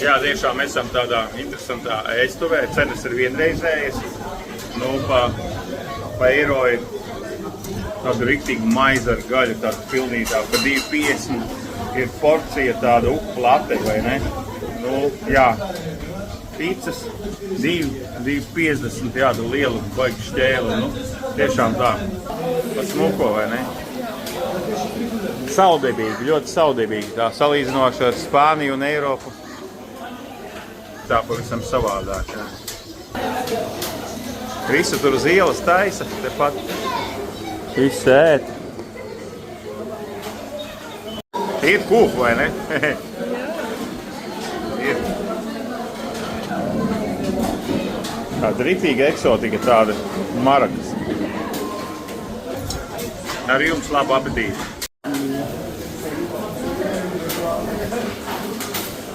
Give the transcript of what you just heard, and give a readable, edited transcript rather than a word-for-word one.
Jā, tiešām mēs esam tādā interesantā ēstuvē. Cenas ir vienreizējas. Nu, pa eiro ir tāda riktīga maize ar gaļu, tāda pilnītā. Pa 2,50 ir porcija tāda plate, vai ne? Nu, jā. Pīcas 2,50, jā, liela baigi šķēle. Nu, tiešām tā. Pa smuko, vai ne? Saldebīgi, ļoti saldebīgi. Tā salīdzinoši ar Spāniju un Eiropu. Tā pavisam savādāk. Jā. Visu tur uz ielas taisa, tepat. Visu ēt. Ir kūp, vai ne? Ir. Tāda ritīga eksotika, tāda marakas. Ar jums labu apetīti.